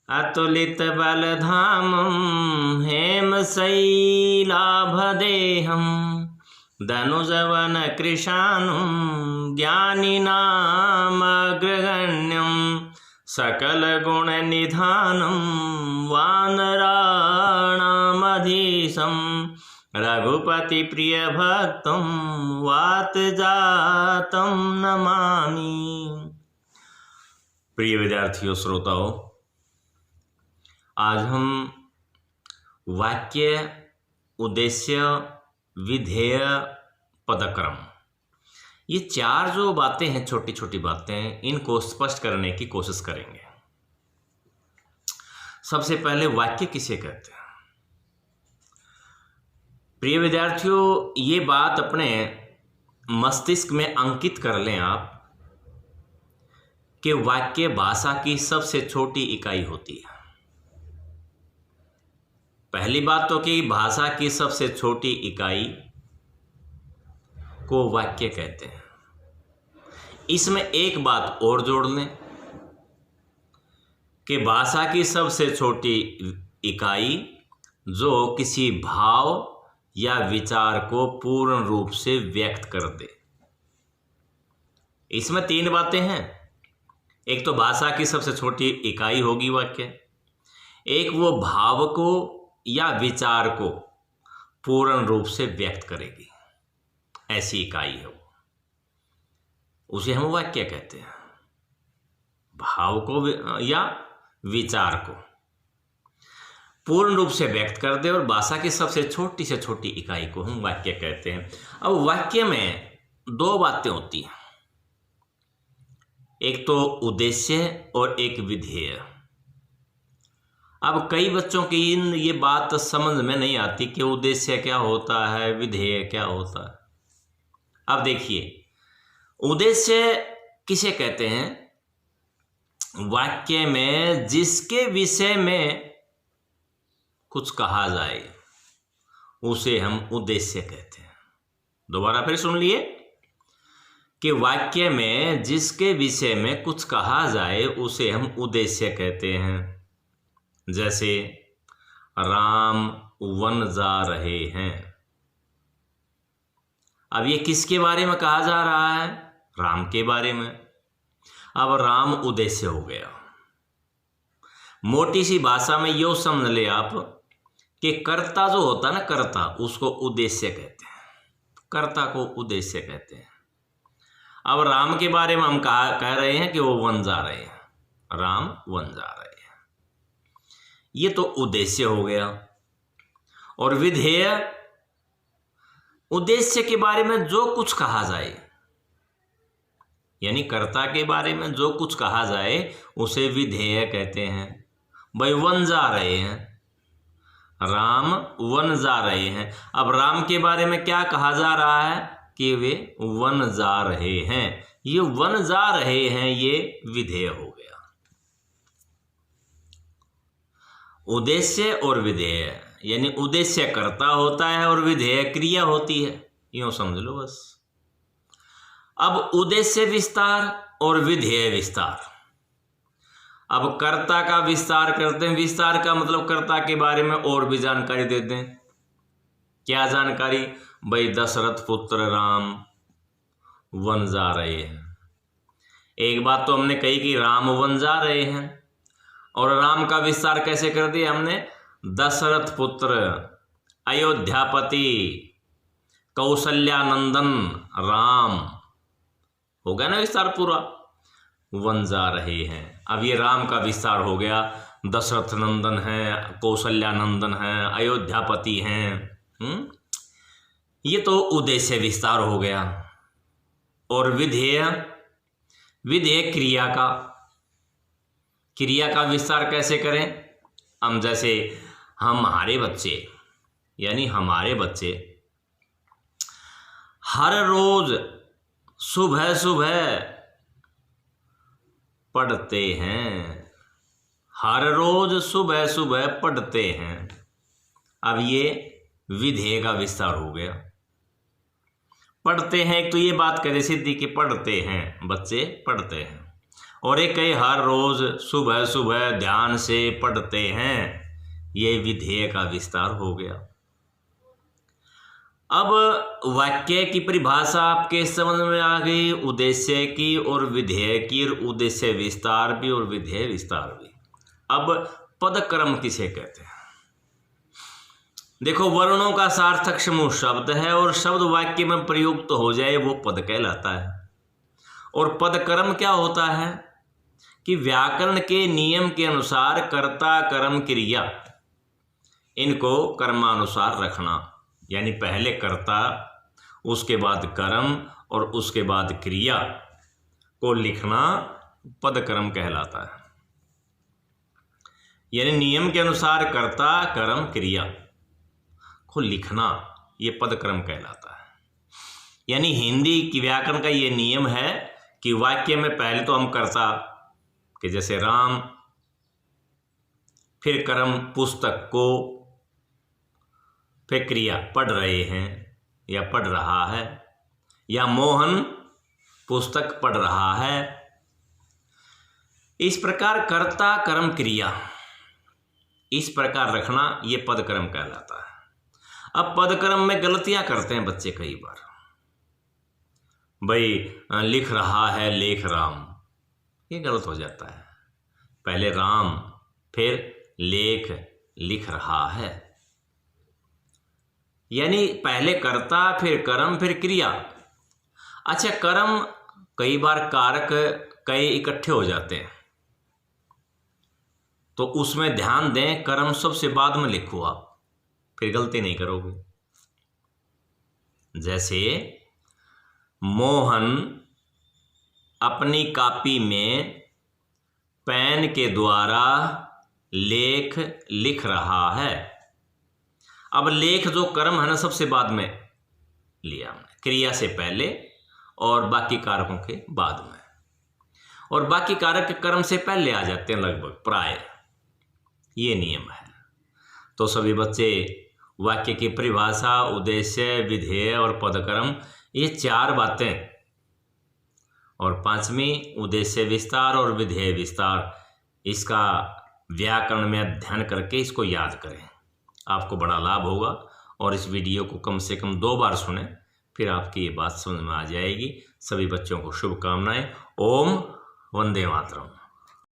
अतुलित बलधामं हेमशैलाभदेहं धनुजवन कृशानुं ज्ञानिनामग्रगण्यं सकलगुणनिधानं वानराणामधीशं रघुपतिप्रियभक्तं वातजातं नमामि। प्रिय विद्यार्थियों, श्रोताओं, आज हम वाक्य, उद्देश्य, विधेय, पदक्रम, ये चार जो बातें हैं, छोटी छोटी बातें, इनको स्पष्ट करने की कोशिश करेंगे। सबसे पहले वाक्य किसे कहते हैं? प्रिय विद्यार्थियों, ये बात अपने मस्तिष्क में अंकित कर लें आप कि वाक्य भाषा की सबसे छोटी इकाई होती है। पहली बात तो कि भाषा की सबसे छोटी इकाई को वाक्य कहते हैं। इसमें एक बात और जोड़ लें कि भाषा की सबसे छोटी इकाई जो किसी भाव या विचार को पूर्ण रूप से व्यक्त कर दे। इसमें तीन बातें हैं। एक तो भाषा की सबसे छोटी इकाई होगी वाक्य, एक वो भाव को या विचार को पूर्ण रूप से व्यक्त करेगी, ऐसी इकाई है वो, उसे हम वाक्य कहते हैं। भाव को या विचार को पूर्ण रूप से व्यक्त कर दे और भाषा की सबसे छोटी इकाई को हम वाक्य कहते हैं। अब वाक्य में दो बातें होती हैं, एक तो उद्देश्य और एक विधेय। अब कई बच्चों की ये बात समझ में नहीं आती कि उद्देश्य क्या होता है, विधेय क्या होता है। अब देखिए, उद्देश्य किसे कहते हैं? वाक्य में जिसके विषय में कुछ कहा जाए उसे हम उद्देश्य कहते हैं। दोबारा फिर सुन लिए कि वाक्य में जिसके विषय में कुछ कहा जाए उसे हम उद्देश्य कहते हैं। जैसे राम वन जा रहे हैं। अब ये किसके बारे में कहा जा रहा है? राम के बारे में। अब राम उद्देश्य हो गया। मोटी सी भाषा में यो समझ ले आप कि कर्ता जो होता है ना, कर्ता, उसको उद्देश्य कहते हैं, कर्ता को उद्देश्य कहते हैं। अब राम के बारे में हम कह रहे हैं कि वो वन जा रहे हैं, राम वन जा रहे हैं, ये तो उद्देश्य हो गया। और विधेय, उद्देश्य के बारे में जो कुछ कहा जाए, यानी कर्ता के बारे में जो कुछ कहा जाए उसे विधेय कहते हैं। भाई वन जा रहे हैं, राम वन जा रहे हैं। अब राम के बारे में क्या कहा जा रहा है कि वे वन जा रहे हैं। ये वन जा रहे हैं, ये विधेय हो गया। उद्देश्य और विधेय, यानी उद्देश्य कर्ता होता है और विधेय क्रिया होती है, यूं समझ लो बस। अब उद्देश्य विस्तार और विधेय विस्तार। अब कर्ता का विस्तार करते हैं। विस्तार का मतलब कर्ता के बारे में और भी जानकारी देते हैं। क्या जानकारी? भाई दशरथ पुत्र राम वन जा रहे हैं। एक बात तो हमने कही कि राम वन जा रहे हैं, और राम का विस्तार कैसे कर दिया हमने? दशरथ पुत्र अयोध्यापति कौशल्यानंदन राम, हो गया ना विस्तार पूरा। वन जा रहे हैं। अब ये राम का विस्तार हो गया। दशरथ नंदन है, कौशल्यानंदन है, अयोध्यापति हैं। ये तो उद्देश्य विस्तार हो गया। और विधेय, विधेय क्रिया का विस्तार कैसे करें? हम जैसे हमारे बच्चे हर रोज सुबह सुबह पढ़ते हैं, हर रोज सुबह सुबह पढ़ते हैं। अब ये विधेय का विस्तार हो गया। पढ़ते हैं, एक तो ये बात करे सिद्धि कि पढ़ते हैं, बच्चे पढ़ते हैं। और एक कई हर रोज सुबह सुबह ध्यान से पढ़ते हैं। ये विधेय का विस्तार हो गया। अब वाक्य की परिभाषा आपके समझ में आ गई, उद्देश्य की और विधेय की, और उद्देश्य विस्तार भी और विधेय विस्तार भी। अब पदक्रम किसे कहते हैं? देखो, वर्णों का सार्थक समूह शब्द है और शब्द वाक्य में प्रयुक्त हो जाए वो पद कहलाता है। और पदक्रम क्या होता है कि व्याकरण के नियम के अनुसार कर्ता कर्म क्रिया इनको कर्मानुसार रखना, यानी पहले कर्ता, उसके बाद कर्म और उसके बाद क्रिया को लिखना पदक्रम कहलाता है। यानी नियम के अनुसार कर्ता कर्म क्रिया को लिखना ये पदक्रम कहलाता है। यानी हिंदी की व्याकरण का ये नियम है कि वाक्य में पहले तो हम कर्ता कि जैसे राम, फिर कर्म पुस्तक को, फिर क्रिया पढ़ रहे हैं या पढ़ रहा है, या मोहन पुस्तक पढ़ रहा है। इस प्रकार कर्ता कर्म क्रिया इस प्रकार रखना ये पदक्रम कहलाता है। अब पदक्रम में गलतियां करते हैं बच्चे कई बार। भाई लिख रहा है लेख राम, ये गलत हो जाता है। पहले राम फिर लेख लिख रहा है, यानी पहले कर्ता फिर कर्म फिर क्रिया। अच्छा, कर्म कई बार कारक कई इकट्ठे हो जाते हैं तो उसमें ध्यान दें, कर्म सबसे बाद में लिखो आप, फिर गलती नहीं करोगे। जैसे मोहन अपनी कॉपी में पेन के द्वारा लेख लिख रहा है। अब लेख जो कर्म है ना सबसे बाद में लिया हमने, क्रिया से पहले और बाकी कारकों के बाद में, और बाकी कारक कर्म से पहले आ जाते हैं लगभग प्राय, ये नियम है। तो सभी बच्चे वाक्य की परिभाषा, उद्देश्य, विधेय और पदक्रम, ये 4 बातें, और 5वीं उद्देश्य विस्तार और विधेय विस्तार, इसका व्याकरण में अध्ययन करके इसको याद करें, आपको बड़ा लाभ होगा। और इस वीडियो को कम से कम 2 बार सुने, फिर आपकी ये बात समझ में आ जाएगी। सभी बच्चों को शुभकामनाएं। ओम वंदे मातरम।